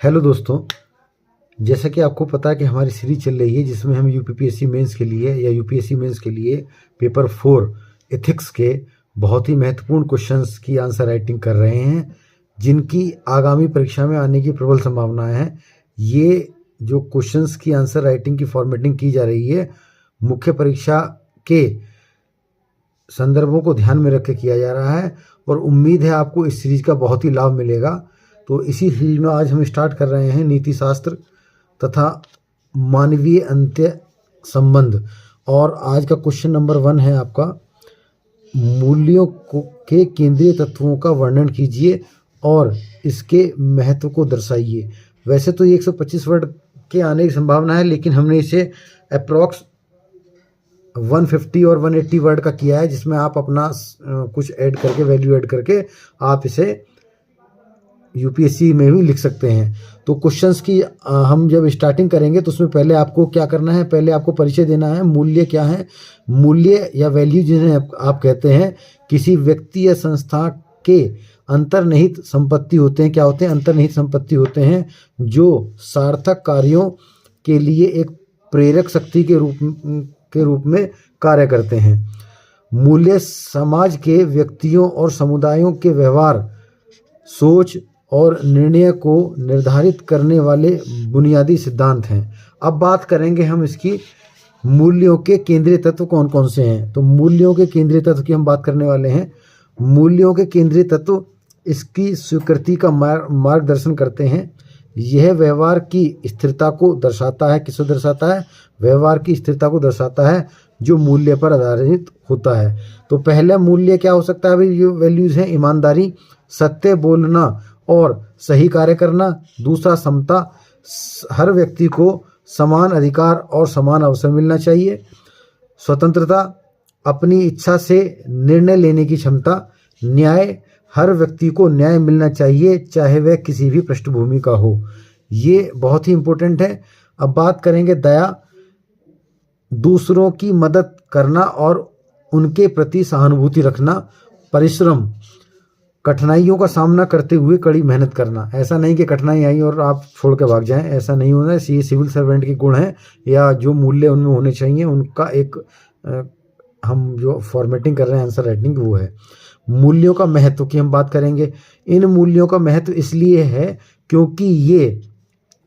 Hello दोस्तों, जैसा कि आपको पता है कि हमारी सीरीज चल रही है जिसमें हम यूपीपीएससी मेंस के लिए या यूपीएससी मेंस के लिए पेपर 4 एथिक्स के बहुत ही महत्वपूर्ण क्वेश्चंस की आंसर राइटिंग कर रहे हैं, जिनकी आगामी परीक्षा में आने की प्रबल संभावनाएं हैं। ये जो क्वेश्चंस की आंसर राइटिंग की फॉर्मेटिंग की जा रही है, मुख्य परीक्षा के संदर्भों को ध्यान में रख के किया जा रहा है और उम्मीद है आपको इस सीरीज का बहुत ही लाभ मिलेगा। तो इसी सीरीज में आज हम स्टार्ट कर रहे हैं नीति शास्त्र तथा मानवीय अंत्य संबंध। और आज का क्वेश्चन नंबर 1 है आपका, मूल्यों के केंद्रीय तत्वों का वर्णन कीजिए और इसके महत्व को दर्शाइए। वैसे तो ये 125 वर्ड के आने की संभावना है, लेकिन हमने इसे अप्रॉक्स 150 और 180 वर्ड का किया है, जिसमें आप अपना कुछ ऐड करके, वैल्यू ऐड करके आप इसे यूपीएससी में भी लिख सकते हैं। तो क्वेश्चंस की हम जब स्टार्टिंग करेंगे तो उसमें पहले आपको क्या करना है, पहले आपको परिचय देना है। मूल्य क्या है? मूल्य या वैल्यू जिन्हें आप कहते हैं, किसी व्यक्ति या संस्था के अंतर्निहित संपत्ति होते हैं। क्या होते हैं? अंतर्निहित संपत्ति होते हैं जो सार्थक कार्यों के लिए एक प्रेरक शक्ति के रूप में कार्य करते हैं। मूल्य समाज के व्यक्तियों और समुदायों के व्यवहार, सोच और निर्णय को निर्धारित करने वाले बुनियादी सिद्धांत हैं। अब बात करेंगे हम इसकी मूल्यों के केंद्रीय तत्व कौन कौन से हैं। तो मूल्यों के केंद्रीय तत्व की हम बात करने वाले हैं। मूल्यों के केंद्रीय तत्व इसकी स्वीकृति का मार्गदर्शन करते हैं। यह व्यवहार की स्थिरता को दर्शाता है। किसको दर्शाता है? व्यवहार की स्थिरता को दर्शाता है जो मूल्य पर आधारित होता है। तो पहला मूल्य क्या हो सकता है? ये वैल्यूज हैं, ईमानदारी, सत्य बोलना और सही कार्य करना। दूसरा, समता, हर व्यक्ति को समान अधिकार और समान अवसर मिलना चाहिए। स्वतंत्रता, अपनी इच्छा से निर्णय लेने की क्षमता। न्याय, हर व्यक्ति को न्याय मिलना चाहिए चाहे वह किसी भी पृष्ठभूमि का हो। ये बहुत ही इंपॉर्टेंट है। अब बात करेंगे दया, दूसरों की मदद करना और उनके प्रति सहानुभूति रखना। परिश्रम, कठिनाइयों का सामना करते हुए कड़ी मेहनत करना। ऐसा नहीं कि कठिनाई आई और आप छोड़ के भाग जाएं, ऐसा नहीं होना है। ये सिविल सर्वेंट के गुण हैं या जो मूल्य उनमें होने चाहिए, उनका एक हम जो फॉर्मेटिंग कर रहे हैं आंसर राइटिंग, वो है। मूल्यों का महत्व की हम बात करेंगे। इन मूल्यों का महत्व इसलिए है क्योंकि ये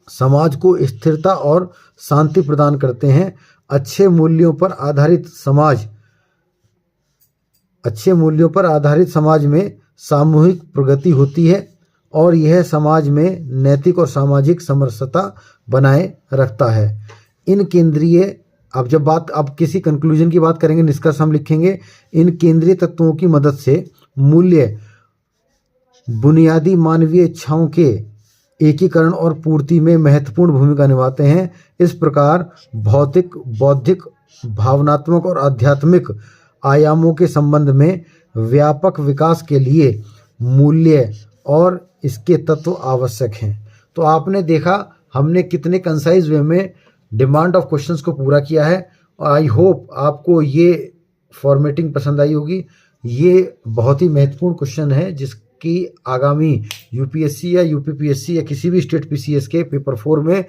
समाज को स्थिरता और शांति प्रदान करते हैं। अच्छे मूल्यों पर आधारित समाज में सामूहिक प्रगति होती है और यह समाज में नैतिक और सामाजिक समरसता बनाए रखता है। इन केंद्रीय, अब किसी कंक्लूजन की बात करेंगे, निष्कर्ष हम लिखेंगे। इन केंद्रीय तत्वों की मदद से मूल्य बुनियादी मानवीय इच्छाओं के एकीकरण और पूर्ति में महत्वपूर्ण भूमिका निभाते हैं। इस प्रकार भौतिक, बौद्धिक, भावनात्मक और आध्यात्मिक आयामों के संबंध में व्यापक विकास के लिए मूल्य और इसके तत्व आवश्यक हैं। तो आपने देखा हमने कितने कंसाइज वे में डिमांड ऑफ क्वेश्चंस को पूरा किया है और आई होप आपको ये फॉर्मेटिंग पसंद आई होगी। ये बहुत ही महत्वपूर्ण क्वेश्चन है जिसकी आगामी यूपीएससी या यूपीपीएससी या किसी भी स्टेट पीसीएस के पेपर 4 में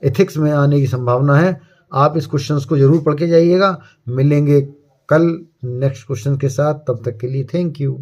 एथिक्स में आने की संभावना है। आप इस क्वेश्चंस को जरूर पढ़ के जाइएगा। मिलेंगे कल नेक्स्ट क्वेश्चन के साथ, तब तक के लिए थैंक यू।